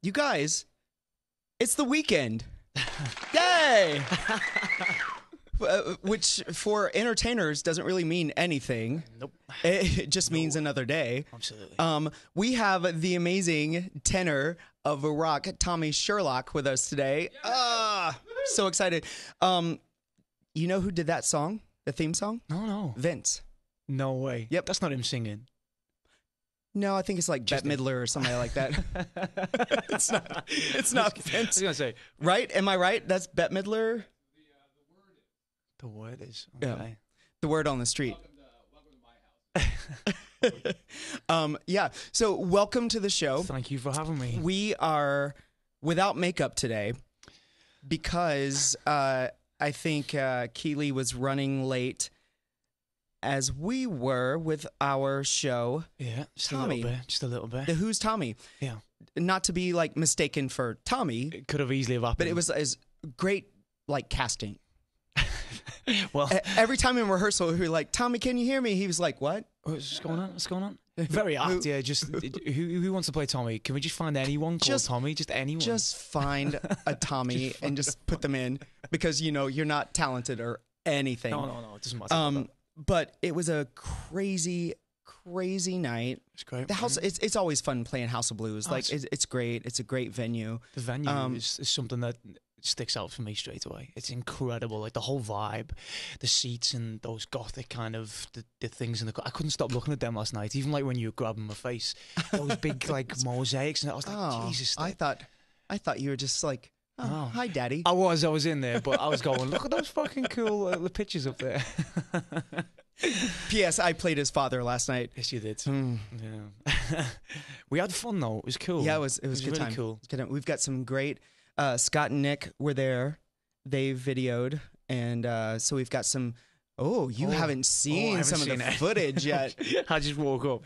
You guys, it's the weekend. Yay! Which for entertainers doesn't really mean anything. Nope. It just means another day. Absolutely. We have the amazing tenor of rock, Tommy Sherlock, with us today. So excited. You know who did that song? The theme song? No. Vince. No way. Yep. That's not him singing. No, I think it's like Bette Midler or somebody like that. It's not Vince. I was going to say. Right? Am I right? That's Bette Midler? The word is. Okay. Yeah. The word on the street. Yeah. So welcome to the show. Thank you for having me. We are without makeup today because I think Keely was running late as we were with our show. Yeah, just Tommy. Just a little bit. The Who's Tommy. Yeah. Not to be like mistaken for Tommy. It could have easily happened. But it was great like casting. Well, every time in rehearsal, we were like, Tommy, can you hear me? He was like, what? What's going on? What's going on? Very apt, yeah. Just who wants to play Tommy? Can we just find anyone called Tommy? Just anyone. Just find a Tommy and just put them in because you're not talented or anything. No, it doesn't matter. But it was a crazy night. It's great. The house. It's always fun playing House of Blues. It's great. It's a great venue. The venue is something that sticks out for me straight away. It's incredible, like the whole vibe, the seats and those gothic kind of the things in the. I couldn't stop looking at them last night. Even like when you were grabbing my face, those big like mosaics, and I was like, Jesus. I thought you were just like, hi, Daddy. I was in there, but I was going, look at those fucking cool the pictures up there. P.S. I played his father last night. Yes, you did. Yeah. We had fun though. It was cool. Yeah, it was good really time. Cool. We've got some great. Scott and Nick were there. They videoed, and so we've got some. Oh, you haven't seen some of the footage yet. I just woke up.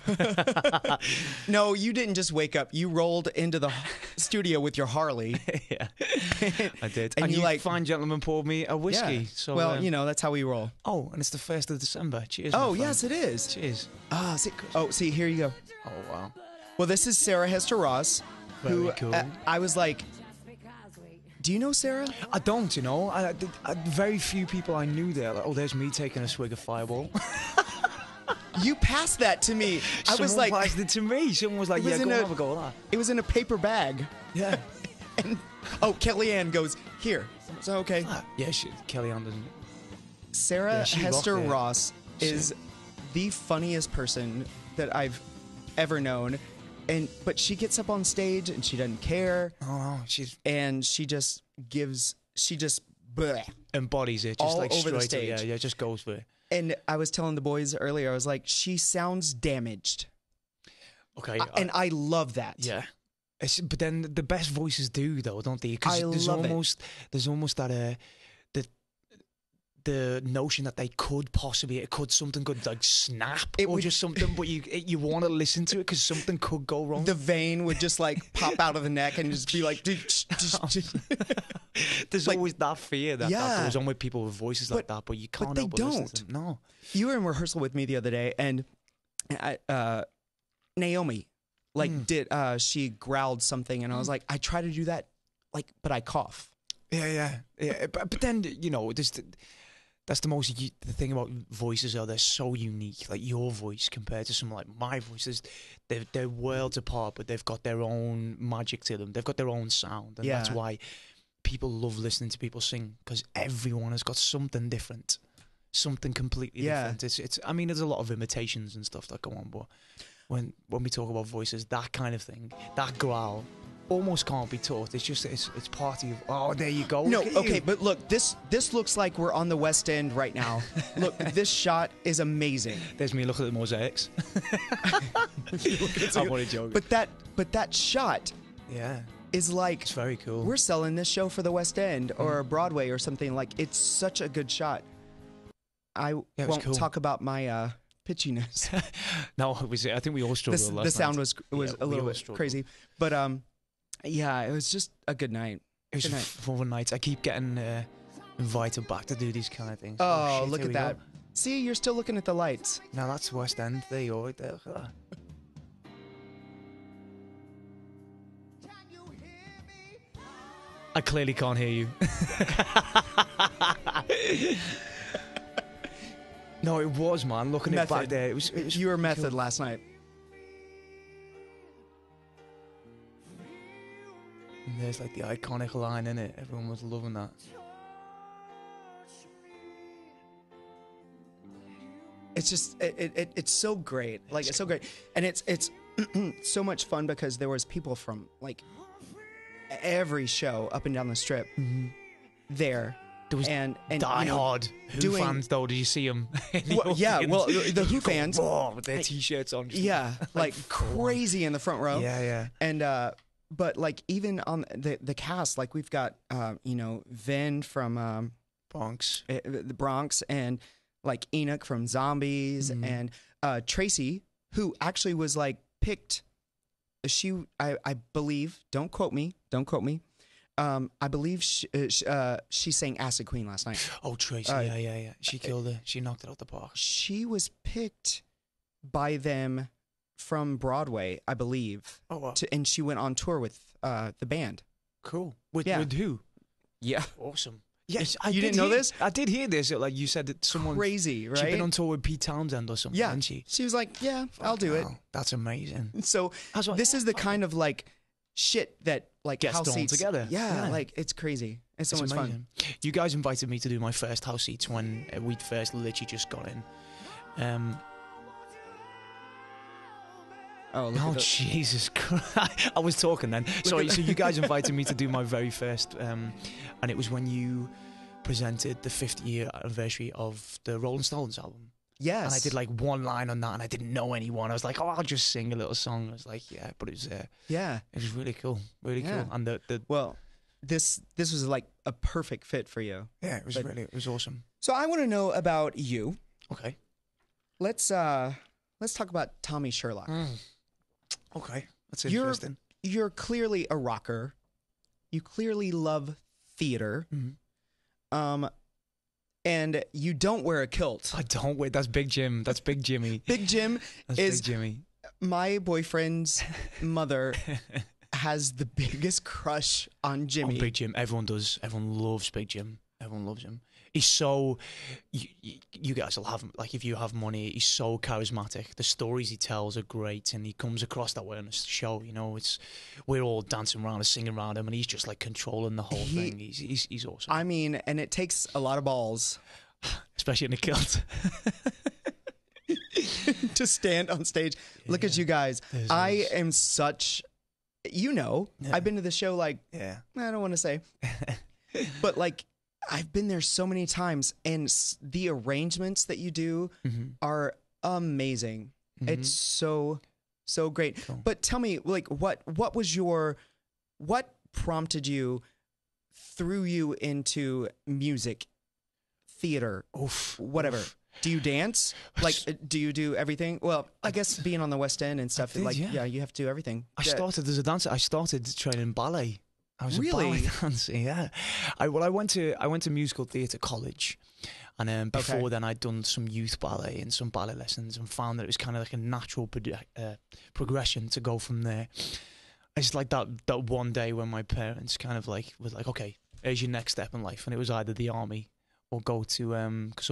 No, you didn't just wake up. You rolled into the studio with your Harley. Yeah, I did. And you like fine gentleman poured me a whiskey. Yeah. So well, that's how we roll. Oh, and it's the 1st of December. Cheers. Oh, yes, it is. Cheers. See, here you go. Oh, wow. Well, this is Sarah Hester Ross, who cool. I was like, do you know Sarah? I don't, I very few people I knew there. Like, there's me taking a swig of Fireball. You passed that to me. I was like, passed it to me. Someone was like, yeah, go have a go at that. It was in a paper bag. Yeah. And Kellyanne goes, here. So, okay. Yeah, Kellyanne doesn't. Sarah Hester Ross is the funniest person that I've ever known. But she gets up on stage and she doesn't care. Oh, she just bleh, embodies it, just all like over the straight stage. Yeah, just goes for it. And I was telling the boys earlier, I was like, she sounds damaged. Okay, and I love that. Yeah, but then the best voices do though, don't they? Because there's almost that the notion that something could like snap or just something, but you want to listen to it because something could go wrong. The vein would just like pop out of the neck and just be like. There's always that fear that goes on with people with voices like that, but you can't. But they don't. To them. No. You were in rehearsal with me the other day, and Naomi, she growled something, and I was like, I try to do that, but I cough. Yeah. But then that's the thing about voices are they're so unique. Like your voice compared to someone like my voice, they're worlds apart, but they've got their own magic to them. They've got their own sound, and that's why people love listening to people sing, because everyone has got something different, something completely different. It's. I mean, there's a lot of imitations and stuff that go on, but when we talk about voices, that kind of thing, that growl, almost can't be taught. It's just it's part of. Oh, there you go. No, okay, but look, this looks like we're on the West End right now. Look, this shot is amazing. There's me looking at the mosaics. I'm only joking. But that shot, is like it's very cool. We're selling this show for the West End or Broadway or something. Like, it's such a good shot. I won't talk about my pitchiness. No, it was. I think we all struggled. The sound was a little bit crazy, but it was just a good night. It was fun night. I keep getting invited back to do these kind of things. Oh, shit, look at that! See, you're still looking at the lights. Now that's West End. There you go, right there. I clearly can't hear you. No, it was, man. Looking at it back there, it was you were Method last night. And there's like the iconic line in it. Everyone was loving that. It's just it's so great. Like it's so great, and it's so much fun because there was people from like every show up and down the strip there. There was and Die Hard Who fans though. Did you see them? Well, yeah, well the Who fans with their t-shirts on. Yeah, like crazy in the front row. Yeah. And but like even on the cast, like we've got Vin from Bronx, the Bronx, and like Enoch from Zombies, and Tracy, who actually was like picked. I believe. Don't quote me. I believe she sang Acid Queen last night. Oh, Tracy, yeah. She killed it. She knocked it out the park. She was picked by them from Broadway, I believe. Oh, wow. And she went on tour with the band. Cool. With who? Yeah. Awesome. Yes, you didn't know this? I did hear this. Like you said that someone crazy, right? She'd been on tour with Pete Townsend or something, hadn't she? She was like, "Yeah, I'll do it." That's amazing. So this is the kind of like shit that like gets house thrown seats together. Yeah, like it's crazy. It's so much amazing. fun. You guys invited me to do my first house seats when we'd first literally just got in. Oh Jesus Christ! I was talking then. Sorry. So you guys invited me to do my very first, and it was when you presented the 50-year anniversary of the Rolling Stones album. Yes. And I did like one line on that, and I didn't know anyone. I was like, "Oh, I'll just sing a little song." I was like, "Yeah," but it was it was really cool, cool. And this was like a perfect fit for you. Yeah, it was awesome. So I want to know about you. Okay. Let's talk about Tommy Sherlock. Okay, that's interesting. You're clearly a rocker. You clearly love theater. And you don't wear a kilt. I don't wear. That's Big Jim. That's Big Jimmy. Big Jim is Big Jimmy. My boyfriend's mother has the biggest crush on Jimmy. On Big Jim. Everyone does. Everyone loves Big Jim. Everyone loves him. He's so, you guys will have him, like if you have money, he's so charismatic. The stories he tells are great, and he comes across that way on the show, we're all dancing around and singing around him, and he's just like controlling the whole thing. He's awesome. I mean, and it takes a lot of balls. Especially in a kilt. To stand on stage. Look at you guys. I am such, I've been to the show like, I don't want to say, but like, I've been there so many times, and the arrangements that you do are amazing. It's so great. Cool. But tell me, like, what prompted you, threw you into music, theater, whatever? Do you dance? Like, do you do everything? Well, I guess being on the West End and stuff, you have to do everything. I started as a dancer. I started training ballet. I was really? a ballet dancer, yeah. I went to musical theatre college, and before then I'd done some youth ballet and some ballet lessons, and found that it was kind of like a natural progression to go from there. It's like that one day when my parents kind of like was like, "Okay, here's your next step in life," and it was either the army or go to because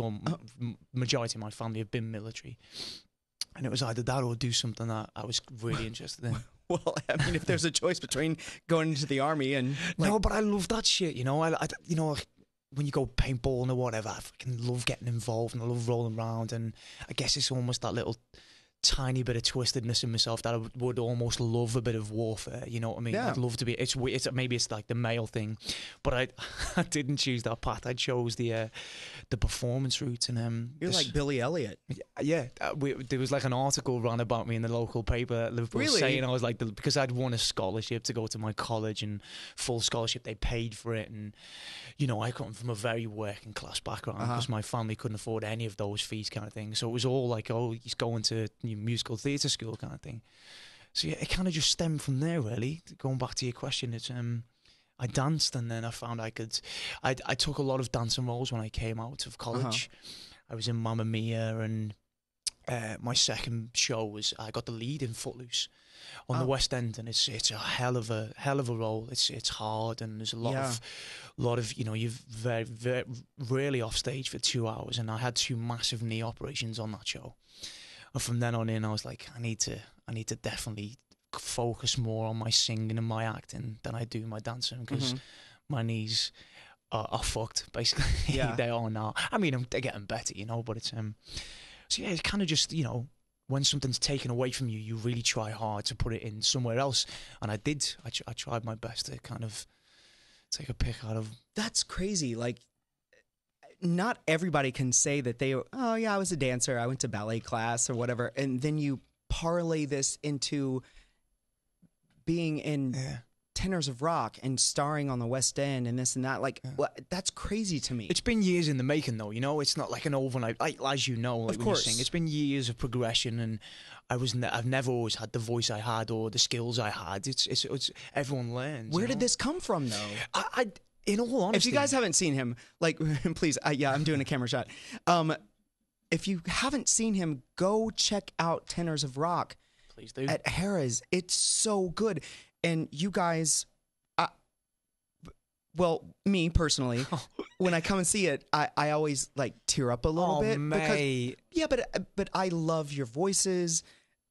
majority of my family have been military, and it was either that or do something that I was really interested in. Well, I mean, if there's a choice between going into the army and no, but I love that shit. I when you go paintballing or whatever, I fucking love getting involved, and I love rolling around. And I guess it's almost that little tiny bit of twistedness in myself that I would almost love a bit of warfare. You know what I mean? Yeah. I'd love to be. It's maybe it's like the male thing, but I didn't choose that path. I chose the performance route, and you're like Billy Elliot. Yeah, there was like an article run about me in the local paper at Liverpool saying I was like because I'd won a scholarship to go to my college, and full scholarship, they paid for it, and I come from a very working class background because my family couldn't afford any of those fees, kind of thing. So it was all like, oh, he's going to musical theatre school, kind of thing. So yeah, it kind of just stemmed from there, really. Going back to your question, it's I danced, and then I found I took a lot of dancing roles when I came out of college. I was in Mamma Mia and my second show was I got the lead in Footloose on the West End, and it's a hell of a role. It's hard, and there's a lot of you know, you're very rarely off stage for 2 hours, and I had 2 massive knee operations on that show. And from then on in, I was like, I need to definitely focus more on my singing and my acting than I do my dancing, because my knees are fucked, basically. Yeah. They are now. I mean, they're getting better, you know, but it's so yeah, it's kind of just, you know, when something's taken away from you, you really try hard to put it in somewhere else, and I did. I tried my best to kind of take a pick out of. That's crazy. Like, not everybody can say that they, oh yeah, I was a dancer, I went to ballet class or whatever, and then you parlay this into being in Tenors of Rock and starring on the West End and this and that. Like, well, that's crazy to me. It's been years in the making, though. You know, it's not like an overnight. As you know, like of when course, you sing, it's been years of progression, and I've never always had the voice I had or the skills I had. It's everyone learns. Where did this come from, though? I in all honesty, if you guys haven't seen him, like, please, I'm doing a camera shot. If you haven't seen him, go check out Tenors of Rock. Please do. At Harrah's. It's so good. And you guys, well, me personally, when I come and see it, I always like tear up a little bit. Mate. Because, but I love your voices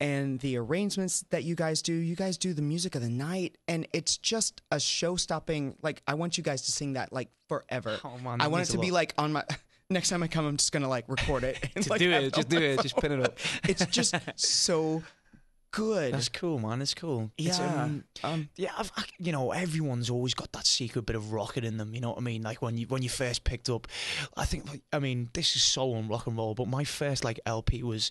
and the arrangements that you guys do. You guys do the music of the night, and it's just a show-stopping. Like, I want you guys to sing that like forever. Oh, man, I want it to be like on my. Next time I come, I'm just gonna like record it. And, Just like, do it. Just do it. Just pin it up. It's just so good. That's cool, man. It's cool. Yeah. You know, everyone's always got that secret bit of rocket in them. You know what I mean? Like when you first picked up, I think, like, I mean, this is so on rock and roll, but my first like LP was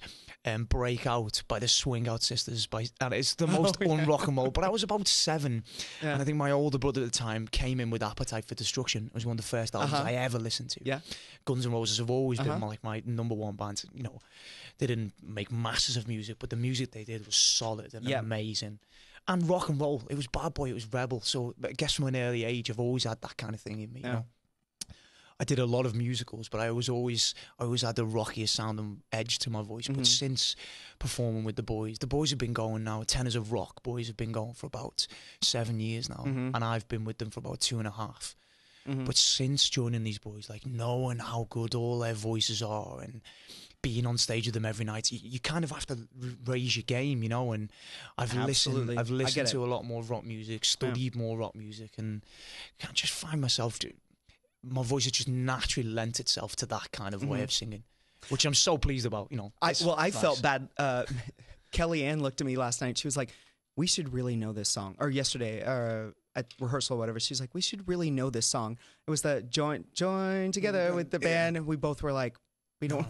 "Break Out" by the Swing Out Sisters. And it's the most on rock and roll. But I was about 7, and I think my older brother at the time came in with "Appetite for Destruction." It was one of the first albums I ever listened to. Yeah. Guns N' Roses have always been my number one band. You know, they didn't make masses of music, but the music they did was solid and amazing. And rock and roll, it was bad boy, it was rebel. So I guess from an early age, I've always had that kind of thing in me. You know? I did a lot of musicals, but I always had the rockiest sound and edge to my voice. But since performing with the boys have been going now. Tenors of Rock boys have been going for about 7 years now, and I've been with them for about 2.5. But since joining these boys, like knowing how good all their voices are and being on stage with them every night, you kind of have to raise your game, you know. And I've listened to a lot more rock music, studied more rock music, and I just find myself, my voice has just naturally lent itself to that kind of way of singing, which I'm so pleased about, you know. I felt bad. Kellyanne looked at me last night. She was like, we should really know this song. Or yesterday, at rehearsal or whatever, she's like, we should really know this song. It was the join together with the band, and we both were like, we don't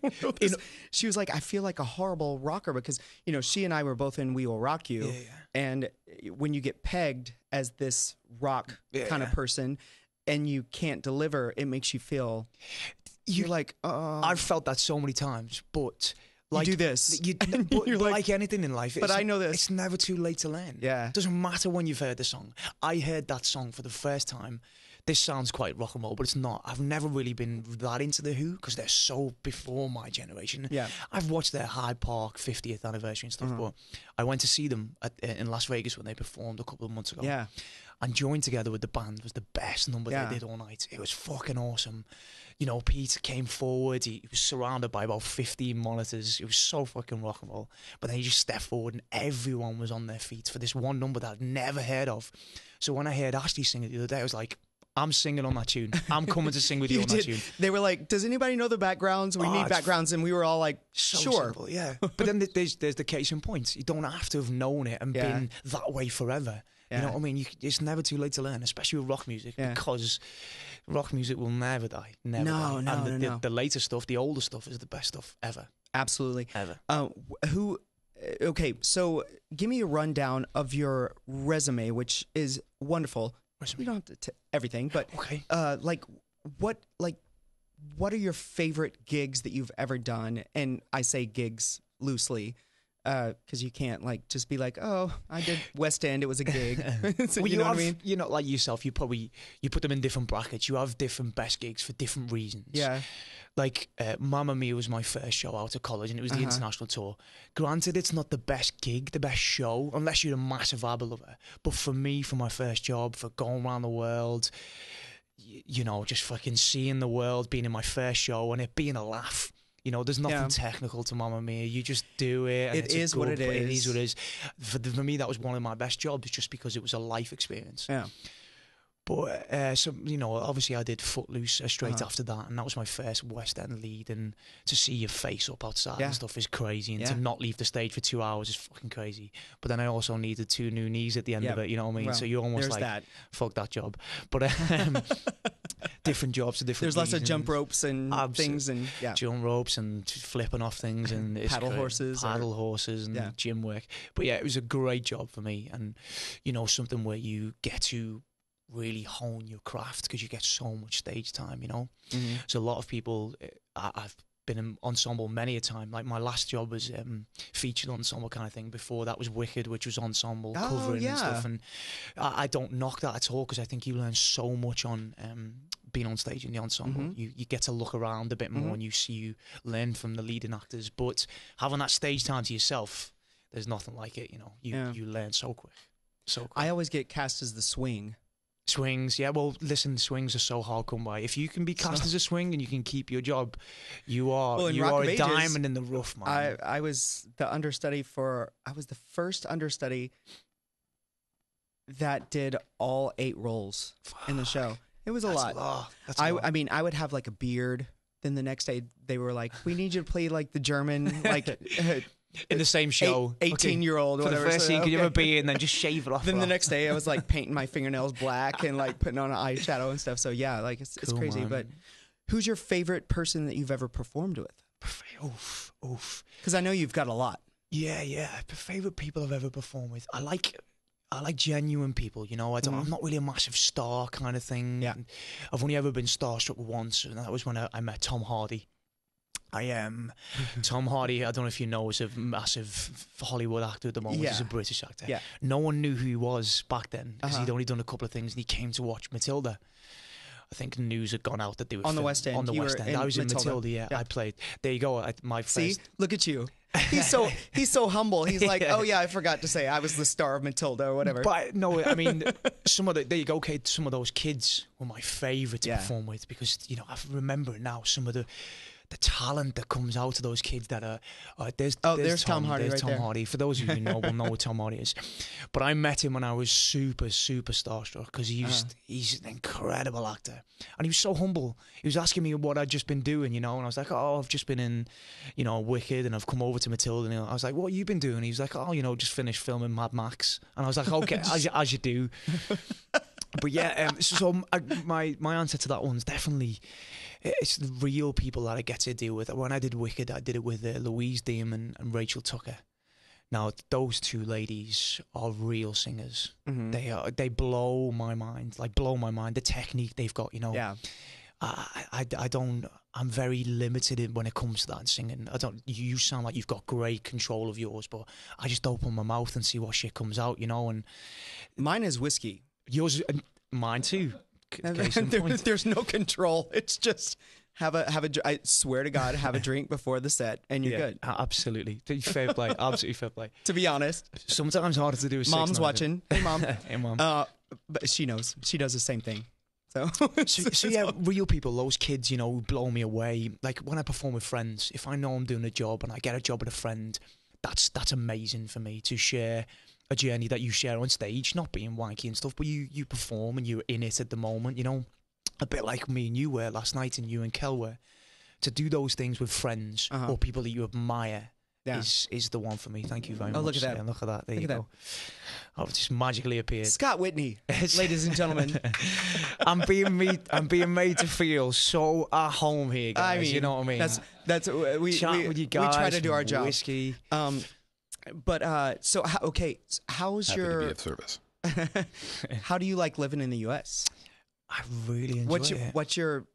know this. She was like, I feel like a horrible rocker because, you know, she and I were both in We Will Rock You. And when you get pegged as this rock kind of person and you can't deliver, it makes you feel, you're like, I've felt that so many times, but like, you do this. But like anything in life, but I know this. It's never too late to learn. Yeah. It doesn't matter when you've heard the song. I heard that song for the first time. This sounds quite rock and roll, but it's not. I've never really been that into The Who because they're so before my generation. Yeah. I've watched their Hyde Park 50th anniversary and stuff, but I went to see them in Las Vegas when they performed a couple of months ago. Yeah. And Join Together with the band was the best number they did all night. It was fucking awesome. You know, Pete came forward. He was surrounded by about 15 monitors. It was so fucking rock and roll. But then he just stepped forward and everyone was on their feet for this one number that I'd never heard of. So when I heard Ashley sing it the other day, I was like, I'm singing on that tune. I'm coming to sing with you on that tune. They were like, does anybody know the backgrounds? We need backgrounds. And we were all like, so sure. Simple, yeah. But then there's the case in point. You don't have to have known it and been that way forever. You know what I mean? It's never too late to learn, especially with rock music, because rock music will never die. Never die. And the later stuff, the older stuff is the best stuff ever. Absolutely. Ever. Okay, so give me a rundown of your resume, which is wonderful. You don't have to everything, but what are your favorite gigs that you've ever done? And I say gigs loosely. because you can't like just be like, oh, I did West End, it was a gig. So, Well, you know what I have, mean? you know, like yourself, you put them in different brackets. You have different best gigs for different reasons. Yeah. Like Mamma Mia was my first show out of college, and it was the international tour. Granted, it's not the best gig, the best show, unless you're a massive ABBA lover. But for me, for my first job, for going around the world, you know, just fucking seeing the world, being in my first show, and it being a laugh. You know, there's nothing technical to Mamma Mia. You just do it. And It is what it is. It is what it is. For me, that was one of my best jobs, just because it was a life experience. Yeah. But so you know, obviously I did Footloose straight after that, and that was my first West End lead. And to see your face up outside and stuff is crazy, and to not leave the stage for 2 hours is fucking crazy. But then I also needed 2 new knees at the end of it. You know what I mean? Well, so you're almost like, fuck that job. But different jobs for different. There's lots of jump ropes and things, and jump ropes and flipping off things, and it's paddle horses and gym work. But yeah, it was a great job for me, and you know, something where you get to really hone your craft because you get so much stage time, you know. So a lot of people, I've been in ensemble many a time. Like my last job was featured ensemble kind of thing. Before that was Wicked, which was ensemble covering and stuff. And I don't knock that at all, because I think you learn so much on being on stage in the ensemble. You get to look around a bit more, and you learn from the leading actors. But having that stage time to yourself, there's nothing like it, you know. You learn so quick. So quick. I always get cast as the swing. Swings, yeah. Well, listen, swings are so hard come by. If you can be cast as a swing and you can keep your job, you are a diamond in the rough, man. I was the understudy I was the first understudy that did all 8 roles in the show. It was a lot. I mean, I would have like a beard. Then the next day they were like, "We need you to play like the German like." In the same show, 18-year-old, for whatever. The first scene, could you ever be and then just shave it off? Then the next day, I was like painting my fingernails black and like putting on an eyeshadow and stuff. So yeah, like it's crazy. Man. But who's your favorite person that you've ever performed with? Oof. Because I know you've got a lot. Yeah. The favorite people I've ever performed with. I like genuine people. You know, I'm not really a massive star kind of thing. Yeah. I've only ever been starstruck once, and that was when I met Tom Hardy. I am Tom Hardy. I don't know if you know, is a massive Hollywood actor at the moment. He's a British actor. Yeah. No one knew who he was back then, because he'd only done a couple of things, and he came to watch Matilda. I think news had gone out that they were on the West End. On the West End, I was in Matilda. Yeah, I played. There you go. See, look at you. He's so humble. He's like, oh yeah, I forgot to say I was the star of Matilda or whatever. But no, I mean, there you go, Kate. Some of those kids were my favourite to perform with, because you know I remember now some of the talent that comes out of those kids that are there's Tom Hardy. There's right Tom there. Hardy. For those of you who know, will know what Tom Hardy is. But I met him when I was super starstruck, because he's an incredible actor, and he was so humble. He was asking me what I'd just been doing, you know, and I was like, oh, I've just been in, you know, Wicked, and I've come over to Matilda. And I was like, what have you been doing? He was like, oh, you know, just finished filming Mad Max. And I was like, okay, as you do. But yeah, my answer to that one's definitely, it's the real people that I get to deal with. When I did Wicked, I did it with Louise Damon and Rachel Tucker. Now, those 2 ladies are real singers. They blow my mind, The technique they've got, you know. Yeah. I'm very limited when it comes to that and singing. You sound like you've got great control of yours, but I just open my mouth and see what shit comes out, you know. And mine is whiskey. Yours, mine too. There's no control. It's just have a. I swear to God, have a drink before the set, and you're good. Absolutely, fair play. Absolutely fair play. To be honest, sometimes harder to do. With Mom's watching. Hey, mom. Hey, mom. But she knows. She does the same thing. So yeah, real people, those kids, you know, who blow me away. Like when I perform with friends, if I know I'm doing a job and I get a job with a friend, that's amazing for me to share a journey that you share on stage, not being wanky and stuff, but you perform and you're in it at the moment, you know, a bit like me and you were last night, and you and Kel were. To do those things with friends or people that you admire is the one for me. Thank you very much. Look at that. Yeah, look at that. There you go. Oh, it just magically appeared. Scott Whitney, ladies and gentlemen. I'm being made to feel so at home here, guys. I mean, you know what I mean? That's we try to do our job. Whiskey. But so how's Happy your to be of service. How do you like living in the U.S.? I really enjoy it. What's your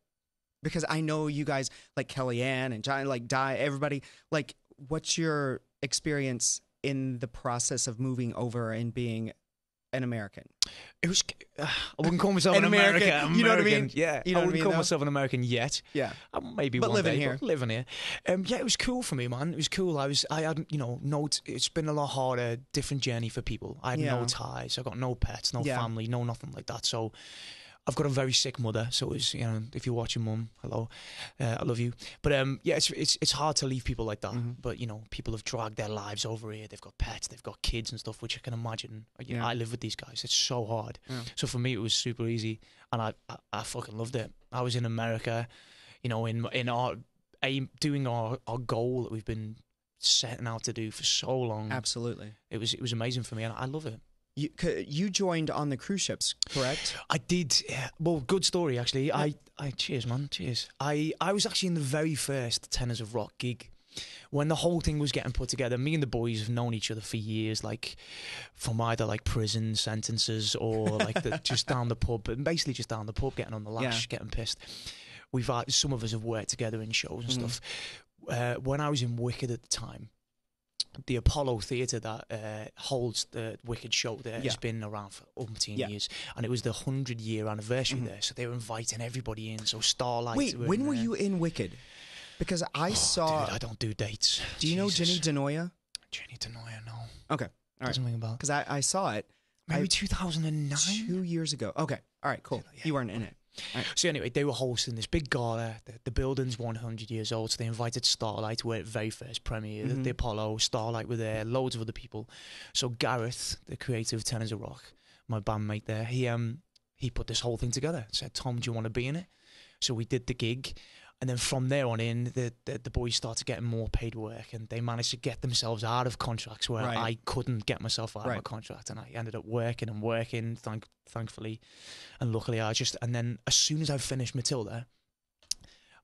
because I know you guys like Kellyanne and John, like Di, everybody. Like, what's your experience in the process of moving over and being an American? It was. I wouldn't call myself an American. You know what I mean? Yeah, You know I what I wouldn't mean, call though? myself an American yet. Yeah. Maybe But one living day, here. but living here. Yeah, it was cool for me, man. It was cool. I had, it's been a lot harder, different journey for people. I had no Yeah. ties. I got no pets, no Yeah. family, no nothing like that. So I've got a very sick mother. So it was, if you're watching, Mum, hello, I love you. But yeah, it's hard to leave people like that. But people have dragged their lives over here. They've got pets, they've got kids and stuff, which I can imagine. Yeah. I live with these guys. It's so hard. Yeah. So for me, it was super easy, and I fucking loved it. I was in America, in our aim, doing our goal that we've been setting out to do for so long. Absolutely. It was amazing for me, and I love it. You joined on the cruise ships, correct? I did. Yeah. Well, good story actually. Yeah. I cheers, man. Cheers. I was actually in the very first Tenors of Rock gig when the whole thing was getting put together. Me and the boys have known each other for years, like from either like prison sentences or like just down the pub, and basically just down the pub, getting on the lash, getting pissed. Some of us have worked together in shows and stuff. When I was in Wicked at the time, the Apollo Theatre that holds the Wicked show there has been around for umpteen years, and it was the 100-year anniversary there, so they were inviting everybody in. So Starlight. Wait, when were you in Wicked? Because I saw. Dude, I don't do dates. Do you know Jenny Denoya? Jenny Denoya, no. Okay, all right. Doesn't ring a bell. Because I saw it. Maybe 2009. 2 years ago. Okay, all right, cool. Yeah. You weren't in it. Right. So anyway, they were hosting this big gala. The building's 100 years old, so they invited Starlight to it very first premiere. The Apollo, Starlight were there, loads of other people. So Gareth, the creator of Tenors of Rock, my bandmate there, he put this whole thing together. Said, Tom, do you want to be in it? So we did the gig. And then from there on in, the boys started getting more paid work, and they managed to get themselves out of contracts where I couldn't get myself out of a contract, and I ended up working and working, thankfully, and luckily and then as soon as I finished Matilda,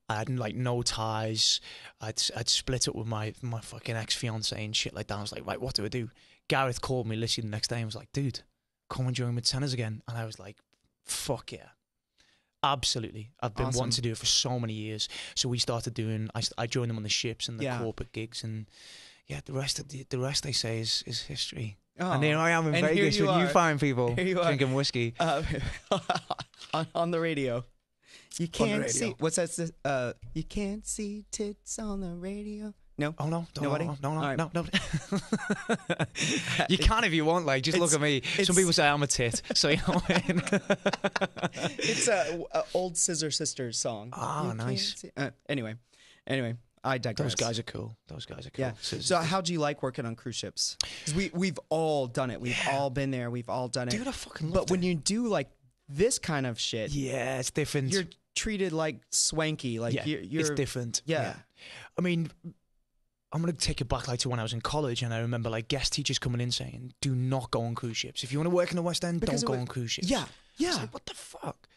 I had like no ties. I'd split up with my fucking ex-fiance and shit like that. I was like, right, what do I do? Gareth called me literally the next day and was like, dude, come and join with Tenors again. And I was like, fuck yeah. Absolutely. I've been wanting to do it for so many years. So we started doing, I joined them on the ships and the corporate gigs, and yeah, the rest they say is history. Oh. And here I am in Vegas with you fine people drinking whiskey. On the radio. You can't see, what's that? You can't see tits on the radio. No? Oh, no. Nobody? No. You can if you want, like, just look at me. Some people say I'm a tit, so you know what I mean? It's a old Scissor Sisters song. Ah, nice. Anyway, I digress. Those guys are cool. Yeah. So how do you like working on cruise ships? 'Cause we've all done it. We've all been there. We've all done it. Dude, I fucking love it. But when you do, like, this kind of shit... Yeah, it's different. You're treated like swanky. Like, you're... It's different. Yeah. I mean... I'm going to take it back like to when I was in college, and I remember like guest teachers coming in saying, do not go on cruise ships. If you want to work in the West End, don't go on cruise ships. Yeah. I was like, what the fuck?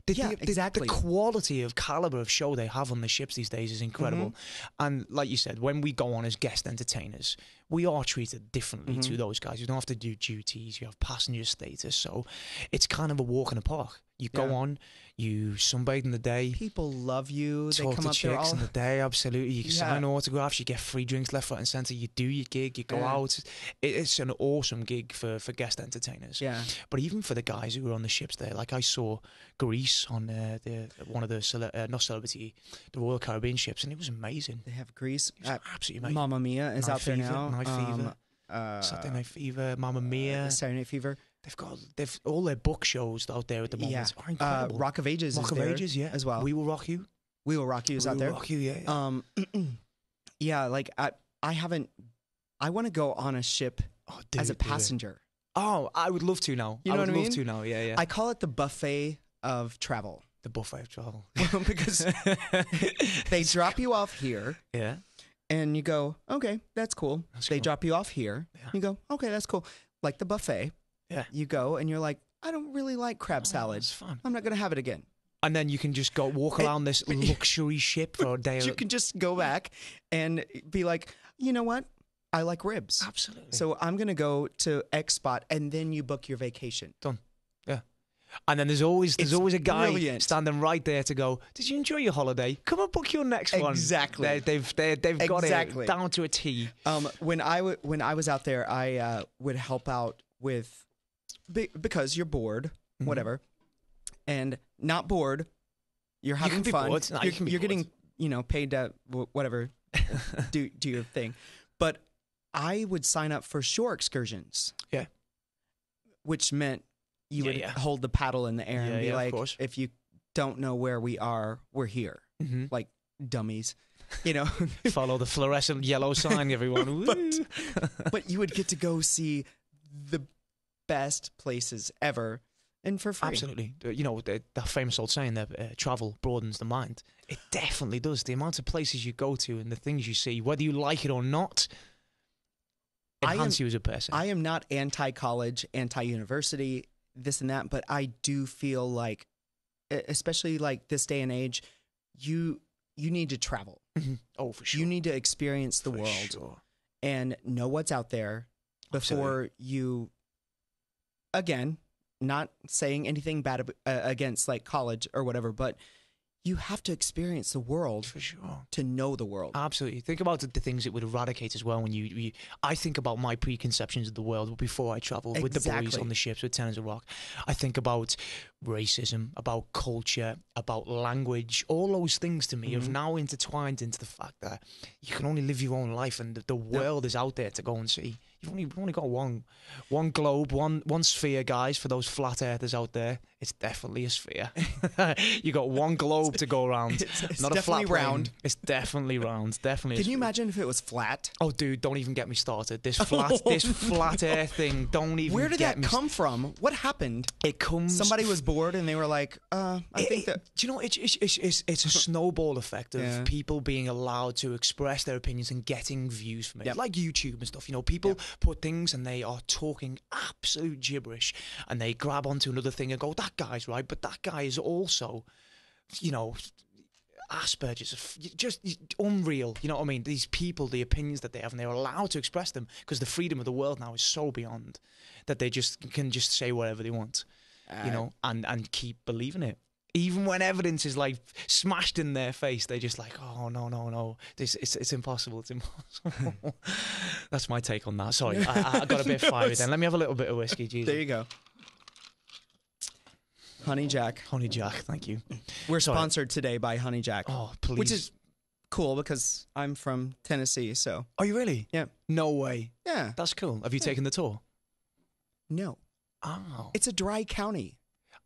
Exactly. The quality of caliber of show they have on the ships these days is incredible. And like you said, when we go on as guest entertainers, we are treated differently to those guys. You don't have to do duties. You have passenger status. So it's kind of a walk in the park. You go on, you sunbathe in the day. People love you. They Talk come to up chicks there all... in the day, absolutely. You can sign autographs. You get free drinks left, right, and centre. You do your gig. You go out. It's an awesome gig for guest entertainers. Yeah. But even for the guys who were on the ships there, like I saw Greece on one of the not Celebrity, the Royal Caribbean ships, and it was amazing. They have Greece. Absolutely amazing. Mamma Mia is out there now. Night Fever. Saturday Night Fever. Mamma Mia. Saturday Night Fever. They've all their book shows out there at the moment are incredible. Rock of Ages Rock is of there Ages, yeah. as well. We Will Rock You. We Will Rock You is out there. We Will Rock You, yeah. Yeah, like I haven't. I want to go on a ship as a passenger. Oh, I would love to now. You know what I mean? I would love to now. Yeah. I call it the buffet of travel. The buffet of travel. Because they drop you off here. Yeah. And you go, okay, that's cool. They drop you off here. Yeah. You go, okay, that's cool. Like the buffet. Yeah. You go and you're like, I don't really like crab salad. It's fun. I'm not going to have it again. And then you can just go walk around this luxury ship for a day. You can just go back and be like, you know what? I like ribs. Absolutely. So I'm going to go to X spot, and then you book your vacation. Done. Yeah. And then there's always a guy brilliant. standing right there to go, did you enjoy your holiday? Come and book your next one. Exactly. They've got Exactly. it down to a T. When I was out there, I would help out with because you're bored, whatever, and not bored. You're having be fun. bored. No, you can be you're bored. getting paid to whatever do your thing. But I would sign up for shore excursions. Yeah. Which meant you would Yeah. hold the paddle in the air and be of like, course. if you don't know where we are, we're here. Like dummies, you know. Follow the fluorescent yellow sign, everyone. But you would get to go see the best places ever and for free. Absolutely. You know, that famous old saying that travel broadens the mind. It definitely does. The amount of places you go to and the things you see, whether you like it or not, enhance you as a person. I am not anti-college, anti-university, this and that, but I do feel like, especially like this day and age, you need to travel. Oh, for sure. You need to experience the For world sure. and know what's out there before you, again, not saying anything bad against like college or whatever, but you have to experience the world For sure. to know the world. Absolutely. Think about the things it would eradicate as well. When I think about my preconceptions of the world before I traveled with the boys Exactly. on the ships with Tenors of Rock. I think about racism, about culture, about language. All those things to me have now intertwined into the fact that you can only live your own life, and the world is out there to go and see. You've only got one globe, one sphere, guys. For those flat earthers out there, it's definitely a sphere. You got one globe to go around. It's Not a definitely flat plane. round. It's definitely round. Definitely. Can you imagine if it was flat? Oh, dude, don't even get me started. This flat Earth thing. Don't even. Where did get that me come from? What happened? It comes. Somebody was bored and they were like, I think that. Do you know? It's a snowball effect of Yeah. people being allowed to express their opinions and getting views from it, Yep. like YouTube and stuff. You know, people put things and they are talking absolute gibberish, and they grab onto another thing and go, "That guy's right," but that guy is also, you know, Asperger's, just unreal. You know what I mean? These people, the opinions that they have, and they're allowed to express them because the freedom of the world now is so beyond that they can just say whatever they want, you know, and keep believing it. Even when evidence is like smashed in their face, they're just like, "Oh no, it's impossible, it's impossible." That's my take on that. Sorry, I got a bit fiery then. Let me have a little bit of whiskey, Jesus. There you go. Honey Jack. Honey Jack, thank you. We're Sorry. sponsored today by Honey Jack. Oh, please. Which is cool because I'm from Tennessee, so. Are you really? Yeah. No way. Yeah. That's cool. Have you taken the tour? No. Oh. It's a dry county.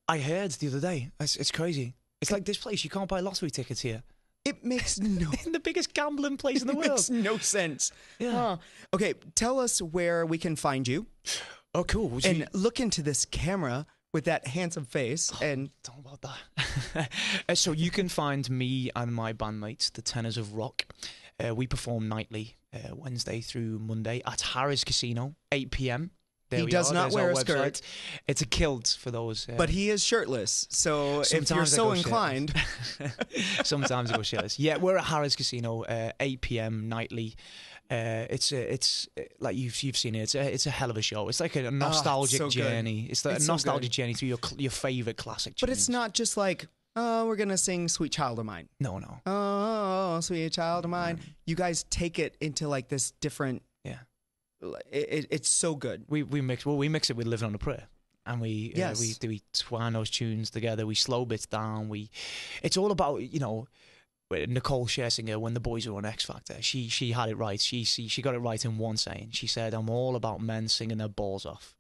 I heard the other day. It's crazy. It's like this place. You can't buy lottery tickets here. It makes no In the biggest gambling place in the world. makes no sense. Yeah. Huh. Okay, tell us where we can find you Oh, cool. Would you- and look into this camera with that handsome face and Talk about that. So you can find me and my bandmates, the Tenors of Rock. We perform nightly, Wednesday through Monday at Harrah's Casino, 8 p.m. There He we does are. not There's wear our a skirt. website. It's a kilt for those. but he is shirtless. So if you're Sometimes I so go shirtless. inclined, Sometimes I go shirtless. Yeah, we're at Harrah's Casino, 8 p.m. nightly. It's like you've seen it. It's a hell of a show. It's like a nostalgic so good. journey. It's like It's a so nostalgic good. journey through your favorite classic. but it's tunes. not just like, oh, we're gonna sing "Sweet Child of Mine." No, no. Oh, sweet child of mine. You guys take it into like this different. Yeah. It's so good. We mix it with Living on a Prayer, and we twine those tunes together. We slow bits down. It's all about, you know, Nicole Scherzinger, when the boys were on X Factor, she had it right. She got it right in one saying. She said, "I'm all about men singing their balls off,"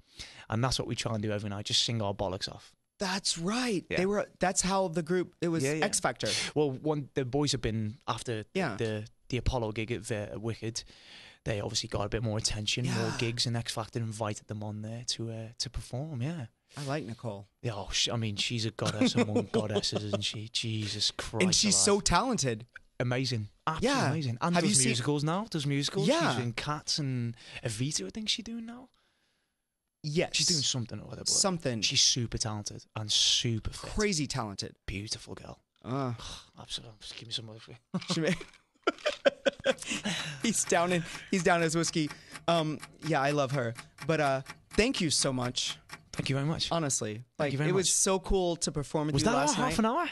and that's what we try and do every night. Just sing our bollocks off. That's right. Yeah. That's how the group. It was Yeah, yeah. X Factor. Well, the boys have been after Yeah. the Apollo gig at Wicked. They obviously got a bit more attention, more Yeah. gigs, and X Factor invited them on there to perform. Yeah. I like Nicole, Yeah, oh, I mean, she's a goddess among goddesses, isn't she? Jesus Christ. and she's so alive. talented. amazing. Absolutely Yeah. amazing. And Have you does seen- musicals now. Does musicals. Yeah. She's doing Cats and Evita, I think she's doing now. Yes, She's doing something or other. But something She's super talented and super fit. crazy talented. Beautiful girl. Absolutely. Just give me some other. he's down his whiskey. Yeah, I love her. But thank you so much Thank you very much. Honestly, like you very it was much. so cool to perform with Was you that last about half night. an hour?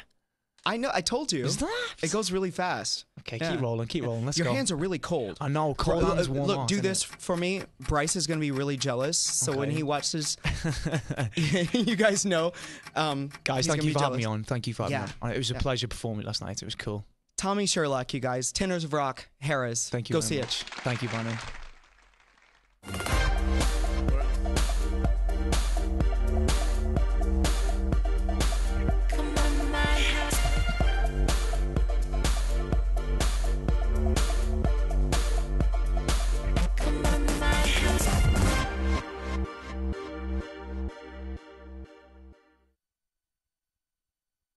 I know. I told you. Is that? It goes really fast. Okay, Yeah. keep rolling. Let's Your go. hands are really cold. I know, cold hands warm Look, heart, do innit? this for me. Bryce is gonna be really jealous. So when Okay. he watches, you guys know. Guys, he's thank gonna you be for having me jealous. on. Thank you for having Yeah. me on. It was a pleasure performing last night. It was cool. Tommy Sherlock, you guys. Tenors of Rock, Harris. Thank you Go very see much. it. Thank you, Brandon.